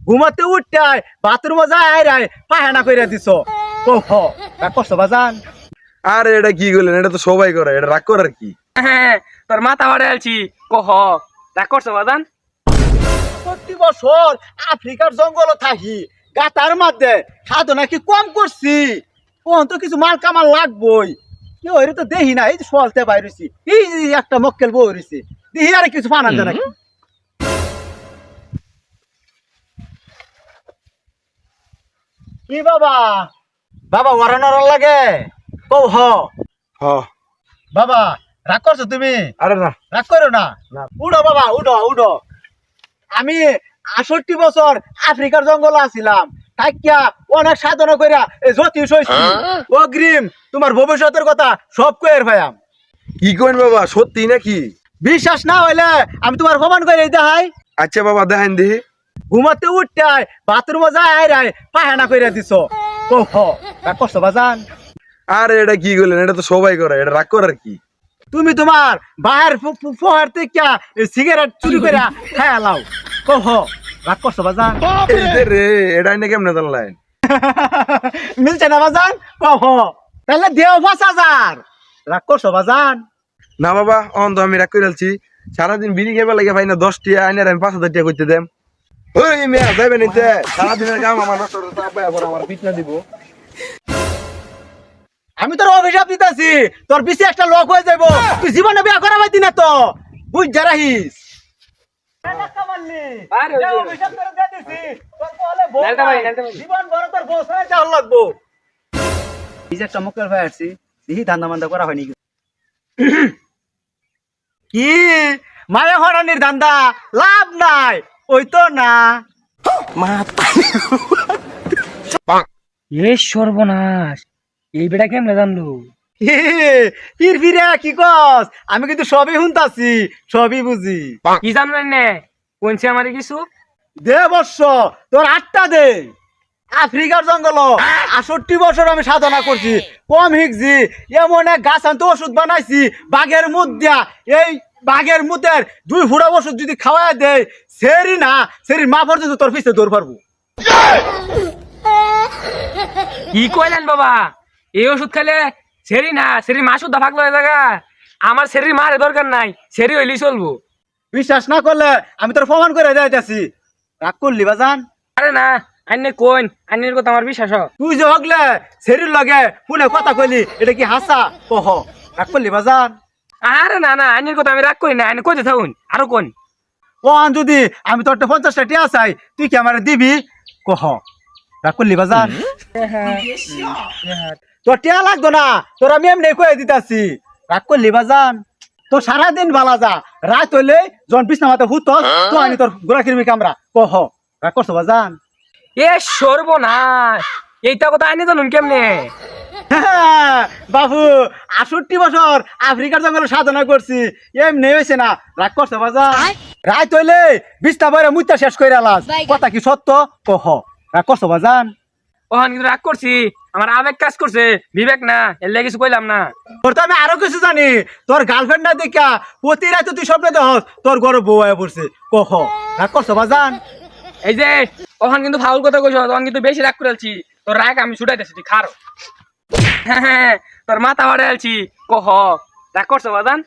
ঘুমাতে উঠটাই বাথরুমে যায় রায় পায়খানা কইরা দিছো কহ রাগ করছো বাজান? আরে এটা কি করলেন? এটা তো সবাই করে, এটা রাগ করার কি? হ্যাঁ তোর মাথা বাড়ে আলছি কহ রাগ করছো বাজান? 70 বছর আফ্রিকার জঙ্গল থাকি গাতার মধ্যে সাধনা কি কম করছি? কোন তো কিছু মাল কামাল লাগবই। কি ওরে তো দেখি না, এই যে সলতে বাইরেছি, এই যে একটা মক্কেল বই রয়েছে, দেখি আর কিছু ফানা যায় নাকি? কি বাবা বাবা ওরানোর লাগে কৌ হ হ বাবা রাগ করছো তুমি? আরে না রাগ করো না, উঠো বাবা উঠো উঠো। আমি 68 বছর আফ্রিকার জঙ্গল আছিলাম, থাকিয়া অনেক সাধনা কইরা এই জ্যোতিষ হইছি। অগ্রিম তোমার ভবিষ্যতের কথা সব কইর ভাইয়াম। কি কইন বাবা, সত্যি নাকি? বিশ্বাস না হইলে আমি তোমার প্রমাণ করে দেখাই। আচ্ছা বাবা দেখাইন দেখি। ঘুমাতে উঠটাই বাথরুমে যায় রায় পায়খানা কইরা দিছো কহ রাগ করছো বাজান? আরে এটা কি করলেন? এটা তো সবাই করে, এটা রাগ করার কি? তুমি তোমার বাহের ফোহার থেকে সিগারেট চুরি করে খায়া লাও কহ রাগ করছো বাজান? এই যে রে, এটা আইনে কেমনে জানলেন? মিলছে না বাজান কহ? তাহলে দেও 5000। রাগ করছো বাজান? না বাবা, অন তো আমি রাগ করে আলছি। সারাদিন বিড়ি খেয়ে লাগে ভাই না 10 টিয়া আইনার আমি 5000 টাকা করতে দেম। ওই মেয়া যাইবেন নিতে, সারাদিনের কাম আমার নষ্ট করে তারপরে আবার আমার পিছনা দিব। আমি তোর অভিশাপ দিতেছি, তোর পিছে একটা লোক হয়ে যাইব, তুই জীবনে বিয়া করা পাইতি না তো, বুঝ যা রাখিস। জীবন ভর তোর বউ ছাড়া যাওয়ার লাগবো। এই যে একটা মুখের ভাই আসছি, এই ধান্দা মান্দা করা হয়নি কি? মায়া হরানির ধান্দা লাভ নাই, ওই তো না। এ সর্বনাশ, এই বেটা কেমনে জানলো? ফির ফিরে কি কস? আমি কিন্তু সবই শুনতাছি, সবই বুঝি। কি জানলেন নে কোনছে আমারে কিছু? দে বর্ষ তোর 8টা দে। আফ্রিকার জঙ্গল 68 বছর আমি সাধনা করছি, কম হিকছি, এমন এক গাছ আনতে ওষুধ বানাইছি বাঘের মুদ দিয়া। এই বাঘের মুদের 2 ফুটা ওষুধ যদি খাওয়াই দেয়, সেরি না সেরি মা পর্যন্ত তোর পিছে দৌড় পারবো। কি কইলেন বাবা? এই ওষুধ খেলে সেরি না সেরি মা সুদ্ধা ভাগলো হয়ে জায়গা। আমার সেরি মারে দরকার নাই, সেরি হইলেই চলবো। বিশ্বাস না করলে আমি তোর প্রমাণ করে যাইতেছি। রাগ করলি বাজান? আরে না, আইনে কোন আইনের কথা আমার বিশ্বাস হয়। তুই যে হগলে সেরির লগে ফোনে কথা কইলি, এটা কি হাসা কহ? রাগ করলি বাজান? আরে না না, আইনের কথা আমি রাগ করি না, আইনে কইতে থাকুন আরো কোন। ও যদি আমি তোর 50টা টিয়া চাই, তুই কি আমার দিবি কহ? রাগ করলি বাজান? তোর টিয়া লাগতো না, তোর আমি এমনি কয়ে দিতাছি। রাগ করলি বাজান? তোর সারাদিন বালা যা, রাত হইলে জন বিছনা মাথা হুত তো আমি তোর গোড়া কিরমি কামরা কহ। রাগ করছো বাজান? এ সর্বনাশ, এইটা কথা আইনে জানুন কেমনে? বাবু 68 বছর আফ্রিকার জঙ্গলে সাধনা করছি, এমনি হয়েছে না। রাগ করছো বাজান? রাত হইলে বিছনা বইরা মুইতা শেষ করে আলাস, কথা কি সত্য কহ? রাগ করছো বাজান? ওখান কিন্তু রাগ করছি, আমার আবেগ কাজ করছে, বিবেক না, এর লাগে কিছু কইলাম না। তোর তো আমি আরো কিছু জানি, তোর গার্লফ্রেন্ড না দেখা প্রতি রাতে তুই স্বপ্নে দেখ তোর ঘরে বউ হয়ে পড়ছে কহ। রাগ করছো বাজান? এই যে ওখান কিন্তু ফাউল কথা কইছ, তখন কিন্তু বেশি রাগ করে আলছি। তোর রাগ আমি ছুটাইতেছি, তুই খারো। হ্যাঁ তোর মাথা বাড়ে আলছি কহ। রাগ করছো বাজান?